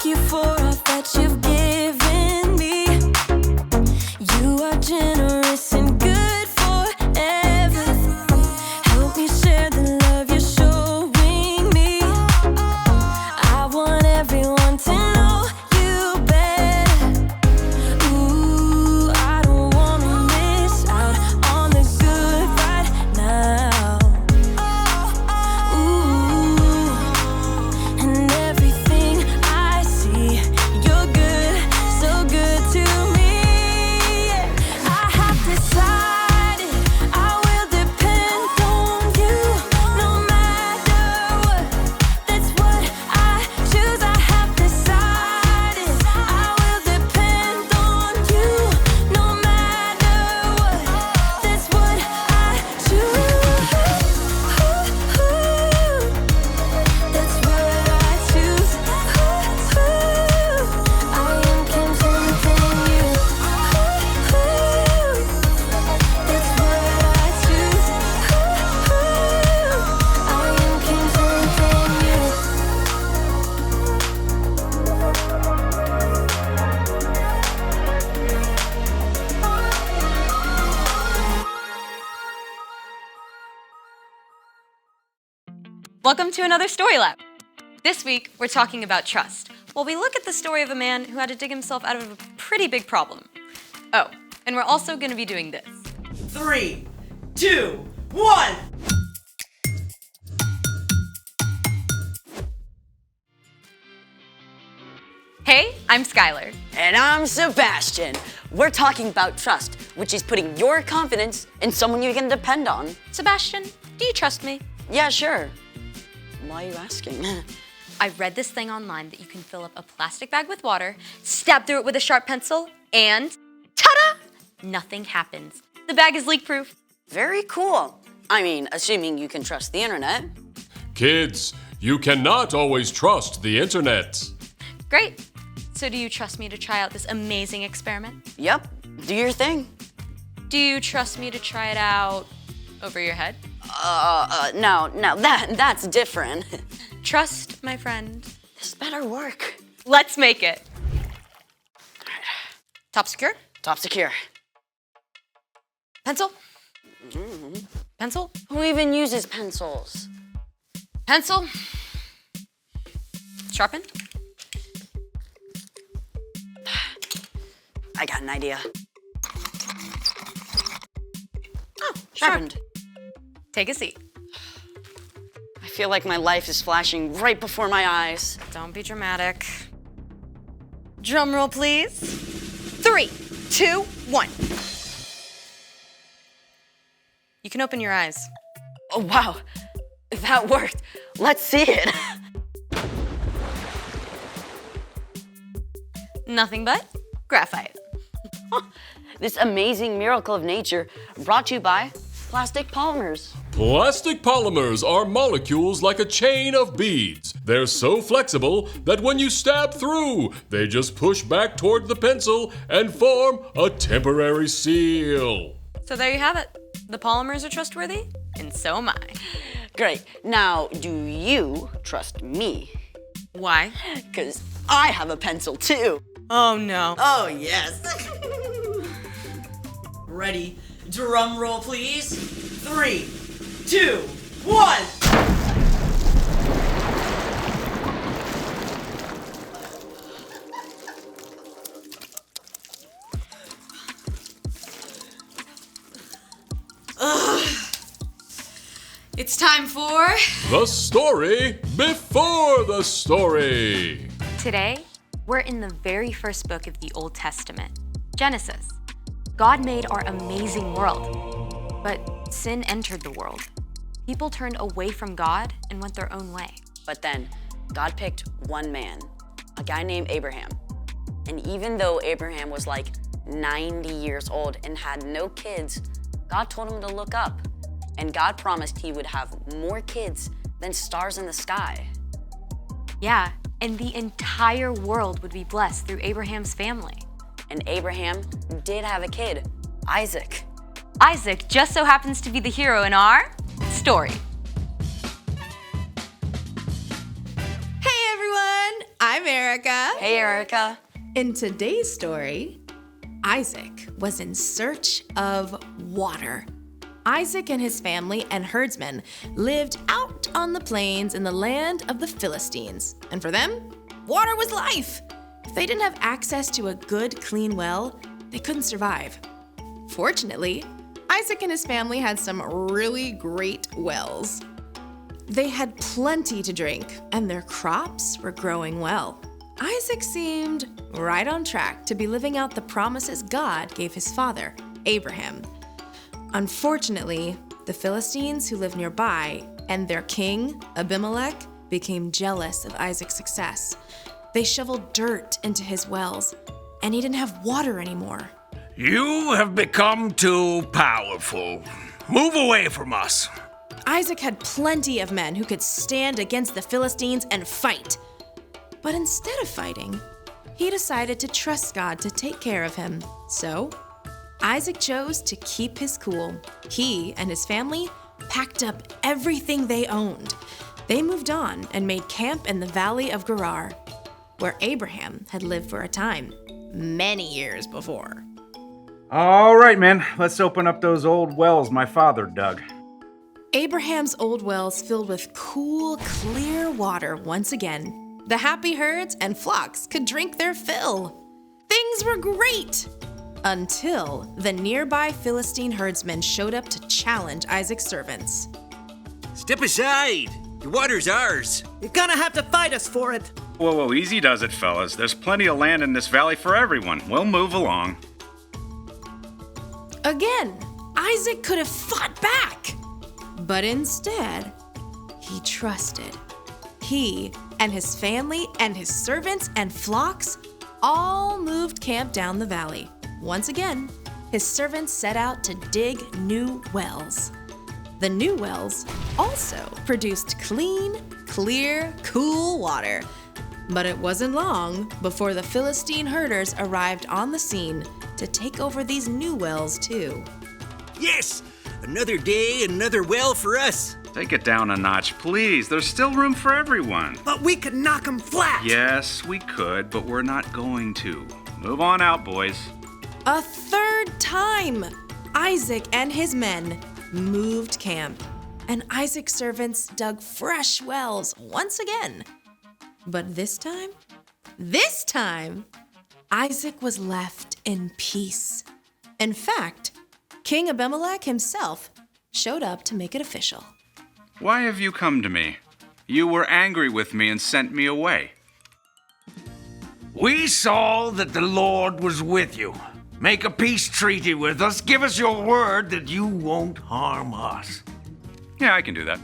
thank you for all that you've given me. You are generous and good forever. Help me share the love you're showing me. I want everyone to know you better. Ooh, I don't wanna miss out on the good right now. Ooh, and everything I see, you're good, so good to me. I have decided I will depend on you no matter what. That's what I choose. I have decided I will depend on you no matter what. That's what I choose. That's what I choose. I am content in you. That's what I choose. I am content in you. Welcome to another Story Lab. This week, we're talking about trust. Well, we look at the story of a man who had to dig himself out of a pretty big problem. Oh, and we're also going to be doing this. 3, 2, 1. Hey, I'm Skylar. And I'm Sebastian. We're talking about trust, which is putting your confidence in someone you can depend on. Sebastian, do you trust me? Yeah, sure. Why are you asking? I read this thing online that you can fill up a plastic bag with water, stab through it with a sharp pencil, and ta-da! Nothing happens. The bag is leak-proof. Very cool. I mean, assuming you can trust the internet. Kids, you cannot always trust the internet. Great. So do you trust me to try out this amazing experiment? Yep, do your thing. Do you trust me to try it out over your head? No, that's different. Trust, my friend. This better work. Let's make it. Top secure? Top secure. Pencil? Pencil? Who even uses pencils? Pencil? Sharpened? I got an idea. Oh, Sharpened. Take a seat. I feel like my life is flashing right before my eyes. Don't be dramatic. Drum roll, please. 3, 2, 1. You can open your eyes. Oh, wow. That worked. Let's see it. Nothing but graphite. This amazing miracle of nature brought to you by plastic polymers. Plastic polymers are molecules like a chain of beads. They're so flexible that when you stab through, they just push back toward the pencil and form a temporary seal. So there you have it. The polymers are trustworthy, and so am I. Great. Now, do you trust me? Why? Because I have a pencil too. Oh no. Oh, yes. Ready? Drum roll, please. 3, 2, 1. It's time for The story before the story. Today, we're in the very first book of the Old Testament, Genesis. God made our amazing world, but sin entered the world. People turned away from God and went their own way. But then, God picked one man, a guy named Abraham. And even though Abraham was like 90 years old and had no kids, God told him to look up. And God promised he would have more kids than stars in the sky. Yeah, and the entire world would be blessed through Abraham's family. And Abraham did have a kid, Isaac. Isaac just so happens to be the hero in our story. Hey everyone, I'm I'm Erica. Hey, Erica. In today's story, Isaac was in search of water. Isaac and his family and herdsmen lived out on the plains in the land of the Philistines. And for them, water was life. If they didn't have access to a good, clean well, they couldn't survive. Fortunately, Isaac and his family had some really great wells. They had plenty to drink, and their crops were growing well. Isaac seemed right on track to be living out the promises God gave his father, Abraham. Unfortunately, the Philistines who lived nearby and their king, Abimelech, became jealous of Isaac's success. They shoveled dirt into his wells, and he didn't have water anymore. You have become too powerful. Move away from us. Isaac had plenty of men who could stand against the Philistines and fight. But instead of fighting, he decided to trust God to take care of him. So, Isaac chose to keep his cool. He and his family packed up everything they owned. They moved on and made camp in the valley of Gerar, where Abraham had lived for a time, many years before. All right, man, let's open up those old wells my father dug. Abraham's old wells filled with cool, clear water once again. The happy herds and flocks could drink their fill. Things were great! Until the nearby Philistine herdsmen showed up to challenge Isaac's servants. Step aside. The water's ours. You're gonna have to fight us for it. Whoa, easy does it, fellas. There's plenty of land in this valley for everyone. We'll move along. Again, Isaac could have fought back. But instead, he trusted. He and his family and his servants and flocks all moved camp down the valley. Once again, his servants set out to dig new wells. The new wells also produced clean, clear, cool water. But it wasn't long before the Philistine herders arrived on the scene to take over these new wells too. Yes! Another day, another well for us. Take it down a notch, please. There's still room for everyone. But we could knock them flat. Yes, we could, but we're not going to. Move on out, boys. A third time, Isaac and his men moved camp, and Isaac's servants dug fresh wells once again. But this time, Isaac was left in peace. In fact, King Abimelech himself showed up to make it official. Why have you come to me? You were angry with me and sent me away. We saw that the Lord was with you. Make a peace treaty with us. Give us your word that you won't harm us. Yeah, I can do that.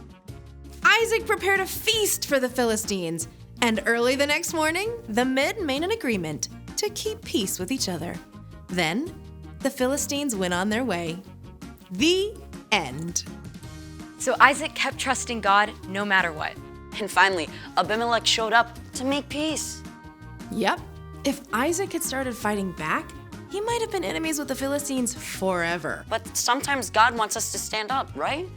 Isaac prepared a feast for the Philistines, and early the next morning, the men made an agreement to keep peace with each other. Then, the Philistines went on their way. The end. So Isaac kept trusting God no matter what. And finally, Abimelech showed up to make peace. Yep. If Isaac had started fighting back, he might have been enemies with the Philistines forever. But sometimes God wants us to stand up, right?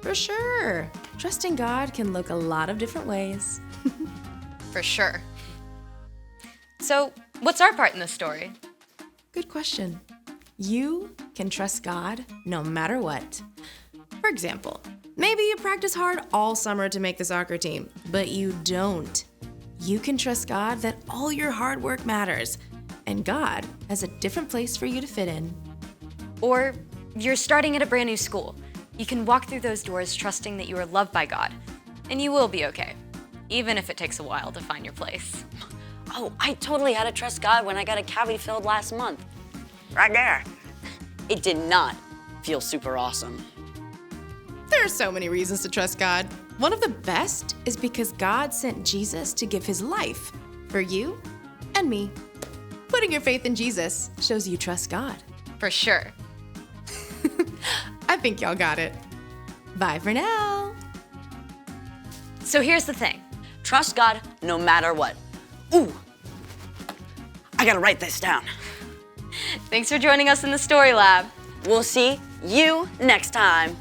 For sure. Trusting God can look a lot of different ways. For sure. So, what's our part in this story? Good question. You can trust God no matter what. For example, maybe you practice hard all summer to make the soccer team, but you don't. You can trust God that all your hard work matters, and God has a different place for you to fit in. Or you're starting at a brand new school. You can walk through those doors trusting that you are loved by God, and you will be okay, even if it takes a while to find your place. Oh, I totally had to trust God when I got a cavity filled last month. Right there. It did not feel super awesome. There are so many reasons to trust God. One of the best is because God sent Jesus to give his life for you and me. Putting your faith in Jesus shows you trust God. For sure. I think y'all got it. Bye for now. So here's the thing. Trust God no matter what. Ooh, I gotta write this down. Thanks for joining us in the Story Lab. We'll see you next time.